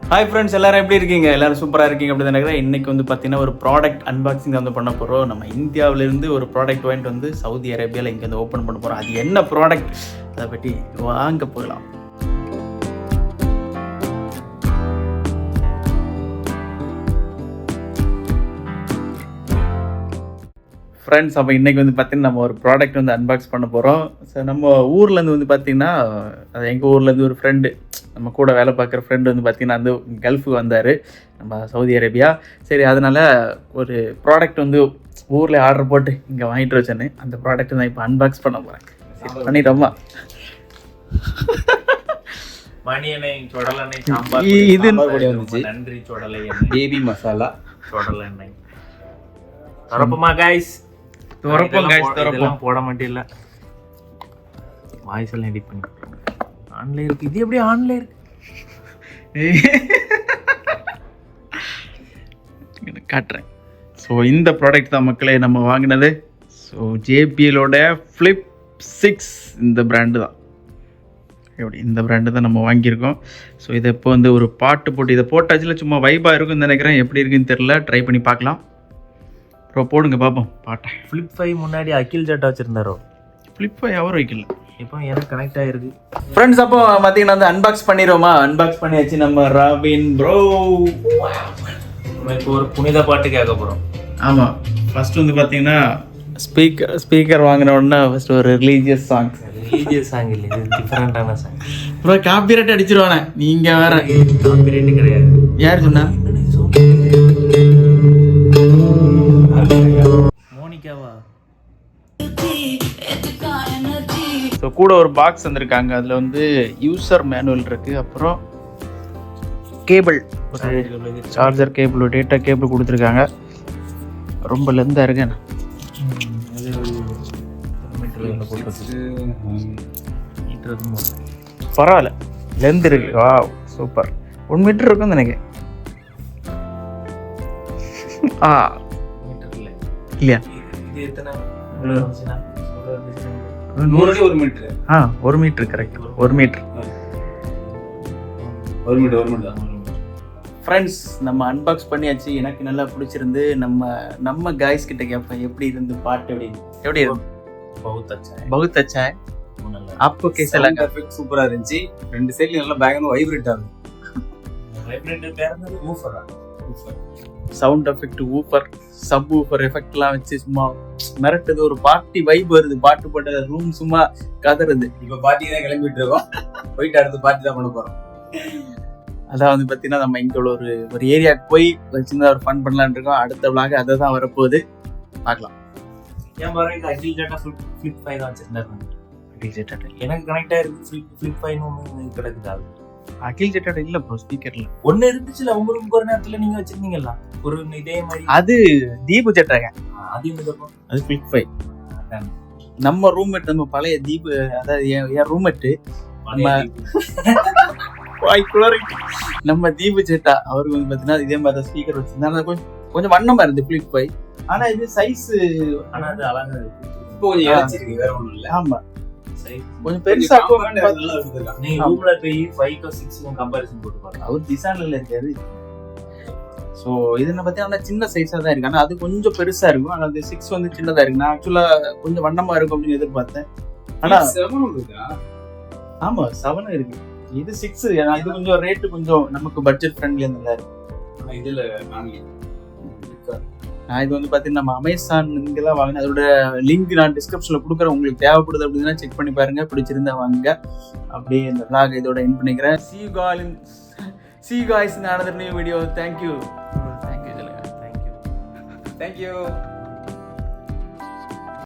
Hi friends, எல்லாரும் எப்படி இருக்கீங்க? எல்லாரும் சூப்பராக இருக்கீங்க அப்படி தான் நினைக்கிறேன். இன்றைக்கி வந்து பார்த்தீங்கன்னா ஒரு ப்ராடக்ட் அன்பாக்சிங் வந்து பண்ண போகிறோம். நம்ம இந்தியாவிலேருந்து ஒரு ப்ராடக்ட் வாங்கிட்டு வந்து சவுதி அரேபியாவில் இங்கே வந்து ஓப்பன் பண்ண போகிறோம். அது என்ன ப்ராடக்ட், அதை பற்றி வாங்க போகலாம். ஃப்ரெண்ட்ஸ், அப்போ இன்றைக்கி வந்து பார்த்திங்கன்னா நம்ம ஒரு ப்ராடக்ட் வந்து அன்பாக்ஸ் பண்ண போகிறோம். ஸோ நம்ம ஊர்லேருந்து வந்து பார்த்திங்கன்னா, அது எங்கள் ஊர்லேருந்து ஒரு ஃப்ரெண்டு, நம்ம கூட வேலை பார்க்குற ஃப்ரெண்டு வந்து பார்த்திங்கன்னா அந்த கல்ஃபுக்கு வந்தார், நம்ம சவுதி அரேபியா. சரி, அதனால் ஒரு ப்ராடக்ட் வந்து ஊரில் ஆர்டர் போட்டு இங்கே வாங்கிட்டு வச்சேன்னு அந்த ப்ராடக்ட் நான் இப்போ அன்பாக்ஸ் பண்ண போகிறேன். சரி, பண்ணிட்டோமா? இது நன்றி சொடலை பேபி மசாலா சொடலை எண்ணெய் தரப்புமா கைஸ். இதெல்லாம் போட மாட்டேன், வாய்ஸ் எல்லாம் எடிட் பண்ணி ஆன்லைன் இருக்கு. இது எப்படி ஆன்லைன் இருக்கு? காட்டுறேன். ஸோ இந்த ப்ராடக்ட் தான் மக்களே நம்ம வாங்கினது. ஸோ JBLோட Flip 6 இந்த பிராண்டு தான். எப்படி இந்த பிராண்டு தான் நம்ம வாங்கியிருக்கோம். ஸோ இதை இப்போ வந்து ஒரு பாட்டு போட்டு இதை போட்டாச்சுல சும்மா வைபாக இருக்குன்னு நினைக்கிறேன். எப்படி இருக்குன்னு தெரியல, ட்ரை பண்ணி பார்க்கலாம். அப்புறம் போடுங்க பார்ப்போம் பாட்டை. Flip 5 முன்னாடி அகில் ஜட்டா வச்சுருந்தாரோ? Flip 5 அவர் வைக்கல, இப்போ எனக்கு கனெக்ட் ஆகிருக்கு. ஃப்ரெண்ட்ஸ், அப்போ பார்த்தீங்கன்னா வந்து அன்பாக்ஸ் பண்ணிடுவோமா? அன்பாக்ஸ் பண்ணியாச்சு நம்ம ராபின் ப்ரோ. நம்ம இப்போ ஒரு புனித பாட்டு கேட்க போகிறோம். ஆமாம், ஃபர்ஸ்ட் வந்து பார்த்தீங்கன்னா ஸ்பீக்கர் வாங்கின உடனே ஃபர்ஸ்ட் ஒரு ரிலீஜியஸ் சாங் இல்லை, இது டிஃப்ரெண்டான சாங். அப்புறம் காப்பிரைட் அடிச்சிருவானே, நீங்கள் வேற. காப்பிரைட் கிடையாது. யார் சொன்னா? மோனிகாவா? ஸோ கூட ஒரு பாக்ஸ் வந்திருக்காங்க. அதில் வந்து யூசர் மேனுவல் இருக்குது, அப்புறம் cable, charger cable, data cable கொடுத்துருக்காங்க. ரொம்ப லெந்தாக இருக்கேன். பரவாயில்ல, லெந்த் இருக்கு. வா சூப்பர். 1 மீட்டர் இருக்குன்னு நினைக்கிறேன். இல்லையா? 1 மீட்டர் கரெக்ட். 1 மீட்டர். ஃப்ரெண்ட்ஸ், நம்ம அன்பாக்ஸ் பண்ணியாச்சு. எனக்கு நல்லா பிடிச்சிருந்து. நம்ம காய்ஸ் கிட்ட கேட்பேன் எப்படி இருந்து பாட்டு அப்படின்னு. எப்படி இருந்து? बहुत अच्छा है. आपको कैसा लगा? சூப்பரா இருந்துச்சு. 2 சைடுல நல்லா பயங்கரமா வைப்ரேட் ஆகுது. Sound effect, woofer, sub woofer எஃபெக்ட்லாம் வச்சு சும்மா மிரட்டுது. ஒரு பார்ட்டி வைப் வருது. பாட்டு போட்ட ரூம் சும்மா கதறுது. இப்ப பார்ட்டி தான் கிளம்பிட்டு இருக்கோம். போயிட்டு அடுத்து பார்ட்டி தான் பண்ண போறோம். அதான் வந்து பார்த்தீங்கன்னா நம்ம இங்கே உள்ள ஒரு ஏரியாவுக்கு போய் சின்னதாக ஒரு ஃபன் பண்ணலான்னு இருக்கோம். அடுத்த விளாக அதை தான் வரப்போகுது, பார்க்கலாம். ஏன் பாருங்க, அகில் ஜட்டா Flip 5 தான் வச்சிருந்தாரு. எனக்கு கனெக்ட் ஆயிருக்கு. Flip 5 ஒன்று கிடக்குது. அகில் ஜட்டா இல்லை ப்ரோ, ஸ்பீக்கர்ல ஒன்று இருந்துச்சுல உங்களுக்கு ஒரு நேரத்தில் நீங்கள் வச்சிருந்தீங்களா ஒரு இதே மாதிரி? அது தீபு ஜட்டாங்க. அது Flip 5. நம்ம ரூம்மேட், நம்ம பழைய தீபு, அதாவது என் ரூம்மேட்டு, நம்ம தீபு ஜெட்டா அவருக்கு வந்து பார்த்தீங்கன்னா இதே மாதிரி தான் ஸ்பீக்கர் வச்சிருந்தாங்க. கொஞ்சம் வண்ணமா இருந்து Flip 5. ஆனா இது சைஸ், ஆனா அது அழகா இருக்கு. இப்போ கொஞ்சம் இறச்சிருக்கு, வேற ஒண்ணும் இல்ல. ஆமா, கொஞ்சம் பெருசா நல்லா இருக்கு. நீ ரூம்ல போய் 5 6 கம்பேரிசன் போட்டு பாருங்க. அவர் டிசைன்ல இருக்காரு. ஸோ இது என்ன பார்த்தீங்கன்னா சின்ன சைஸா தான் இருக்கு. ஆனா அது கொஞ்சம் பெருசா இருக்கும். ஆனா அது 6 வந்து சின்னதா இருக்கு. நான் ஆக்சுவலா கொஞ்சம் வண்ணமா இருக்கும் அப்படின்னு எதிர்பார்த்தேன். ஆனா 7 இருக்கா? ஆமா, 7 இருக்கு. இது 6. இது கொஞ்சம் ரேட்டு கொஞ்சம் நமக்கு பட்ஜெட் ஃப்ரெண்ட்லியா இருந்தாரு. ஆனா இதுல நான் இது வந்து பார்த்தீங்கன்னா நம்ம அமேசான் இங்கெல்லாம் வாங்கினேன். அதோட லிங்க் நான் டிஸ்கிரிப்ஷனில் கொடுக்குறேன். உங்களுக்கு தேவைப்படுது அப்படின்னா செக் பண்ணி பாருங்க. பிடிச்சிருந்தா வாங்க. அப்படியே இந்த vlog இதோட எண்ட் பண்ணிக்கிறேன். See you guys in another new video. Thank you. Thank you.